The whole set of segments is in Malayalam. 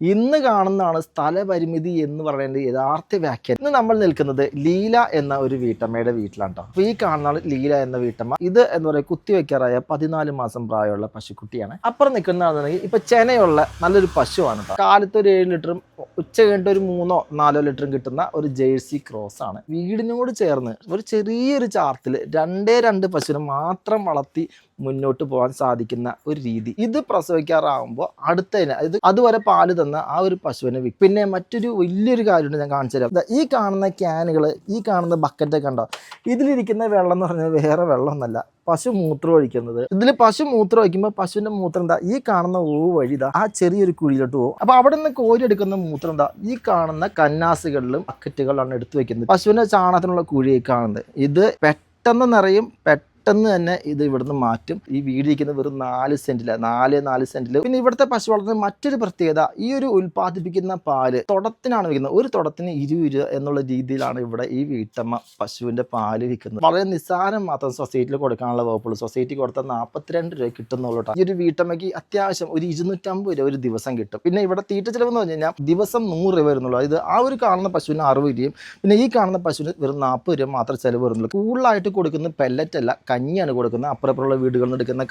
ഇന്ന് കാണുന്നതാണ് സ്ഥലപരിമിതി എന്ന് പറയുന്നത് യഥാർത്ഥ വ്യാഖ്യാനം. ഇന്ന് നമ്മൾ നിൽക്കുന്നത് ലീല എന്ന ഒരു വീട്ടമ്മയുടെ വീട്ടിലാണ് കേട്ടോ. അപ്പോൾ ഈ കാണുന്നതാണ് ലീല എന്ന വീട്ടമ്മ. ഇത് എന്താ പറയുക, കുത്തിവെക്കാറായ 14 മാസം പ്രായമുള്ള പശുക്കുട്ടിയാണ്. അപ്പുറം നിൽക്കുന്നതാണെങ്കിൽ ഇപ്പൊ ചെനയുള്ള നല്ലൊരു പശുവാണ് കേട്ടോ. കാലത്ത് ഒരു 7 ലിറ്ററും ഉച്ച കഴിഞ്ഞിട്ട് ഒരു 3-4 ലിറ്ററും കിട്ടുന്ന ഒരു ജേഴ്സി ക്രോസ് ആണ്. വീടിനോട് ചേർന്ന് ഒരു ചെറിയൊരു ചാർത്തിൽ 2 പശുവിനെ മാത്രം വളർത്തി മുന്നോട്ട് പോകാൻ സാധിക്കുന്ന ഒരു രീതി. ഇത് പ്രസവിക്കാറാകുമ്പോൾ അടുത്തതിന് അതുവരെ പാല് തന്ന ആ ഒരു പശുവിനെ വിൽക്കും. പിന്നെ മറ്റൊരു വലിയൊരു കാര്യമുണ്ട്, ഞാൻ കാണിച്ചു തരാം. ഈ കാണുന്ന ക്യാനുകൾ, ഈ കാണുന്ന ബക്കറ്റൊക്കെ ഉണ്ടോ, ഇതിലിരിക്കുന്ന വെള്ളം എന്ന് പറഞ്ഞാൽ വേറെ വെള്ളമൊന്നല്ല, പശു മൂത്രം ഒഴിക്കുന്നത്. ഇതിൽ പശു മൂത്രം ഒഴിക്കുമ്പോൾ പശുവിന്റെ മൂത്രം എന്താ ഈ കാണുന്ന വഴി ആ ചെറിയൊരു കുഴിയിലോട്ട് പോകും. അപ്പൊ അവിടെ നിന്ന് കോരിയെടുക്കുന്ന മൂത്രം എന്താ ഈ കാണുന്ന കന്നാസുകളിലും ബക്കറ്റുകളിലാണ് എടുത്തു വെക്കുന്നത്. പശുവിന്റെ ചാണകത്തിനുള്ള കുഴിയെ കാണുന്നത് ഇത് പെട്ടെന്ന് നിറയും. പെട്ടെന്ന് തന്നെ ഇത് ഇവിടുന്ന് മാറ്റും. ഈ വീടിരിക്കുന്നത് വെറും 4 സെന്റിൽ. പിന്നെ ഇവിടുത്തെ പശു വളർത്തുന്ന മറ്റൊരു പ്രത്യേകത, ഈ ഒരു ഉൽപ്പാദിപ്പിക്കുന്ന പാല് തുടത്തിനാണ് വിൽക്കുന്നത്. ഒരു തുടത്തിന് 20 രൂപ എന്നുള്ള രീതിയിലാണ് ഇവിടെ ഈ വീട്ടമ്മ പശുവിന്റെ പാല് വിൽക്കുന്നത്. വളരെ നിസ്സാരം മാത്രം സൊസൈറ്റിയിൽ കൊടുക്കാനുള്ള വകുപ്പുള്ളൂ. സൊസൈറ്റി കൊടുത്താൽ 42 രൂപ കിട്ടുന്നുള്ളൂ. ഈ ഒരു വീട്ടമ്മയ്ക്ക് അത്യാവശ്യം ഒരു 250 രൂപ ഒരു ദിവസം കിട്ടും. പിന്നെ ഇവിടെ തീറ്റ ചിലവെന്ന് പറഞ്ഞു കഴിഞ്ഞാൽ ദിവസം 100 രൂപ വരുന്നുള്ളൂ. ഇത് ആ ഒരു കാണുന്ന പശുവിന് 60 രൂപയും പിന്നെ ഈ കാണുന്ന പശുവിന് വെറും 40 രൂപ മാത്രം ചിലവ് വരുന്നുള്ളൂ. കൂടുതലായിട്ട് കൊടുക്കുന്ന പെല്ലറ്റ് അല്ല, കഞ്ഞിയാണ് കൊടുക്കുന്നത്. അപ്പുറപ്പുറമുള്ള വീടുകളിൽ നിന്ന് എടുക്കുന്ന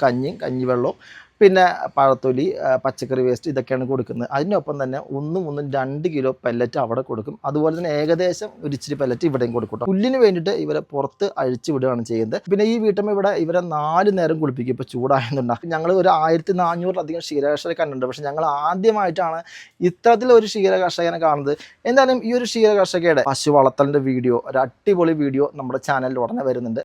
കഞ്ഞിവെള്ളവും പിന്നെ പഴത്തൊലി, പച്ചക്കറി വേസ്റ്റ് ഇതൊക്കെയാണ് കൊടുക്കുന്നത്. അതിനൊപ്പം തന്നെ 2 കിലോ പെല്ലറ്റ് അവിടെ കൊടുക്കും. അതുപോലെ തന്നെ ഏകദേശം ഒരു ഇച്ചിരി പെല്ലറ്റ് ഇവിടെയും കൊടുക്കും. പുല്ലിന് വേണ്ടിയിട്ട് ഇവരെ പുറത്ത് അഴിച്ചു വിടുകയാണ് ചെയ്യുന്നത്. പിന്നെ ഈ വീട്ടമ്മ ഇവരെ 4 നേരം കുളിപ്പിക്കും. ഇപ്പോൾ ചൂടായതുകൊണ്ടാണ്. ഞങ്ങൾ ഒരു 1400-ലധികം ക്ഷീരകർഷകരെ കണ്ടിട്ടുണ്ട്. പക്ഷെ ഞങ്ങൾ ആദ്യമായിട്ടാണ് ഇത്തരത്തിലൊരു ക്ഷീരകർഷകനെ കാണുന്നത്. എന്തായാലും ഈ ഒരു ക്ഷീരകർഷകയുടെ പശു വളർത്തലിൻ്റെ വീഡിയോ, ഒരു അടിപൊളി വീഡിയോ നമ്മുടെ ചാനലിൽ ഉടനെ വരുന്നുണ്ട്.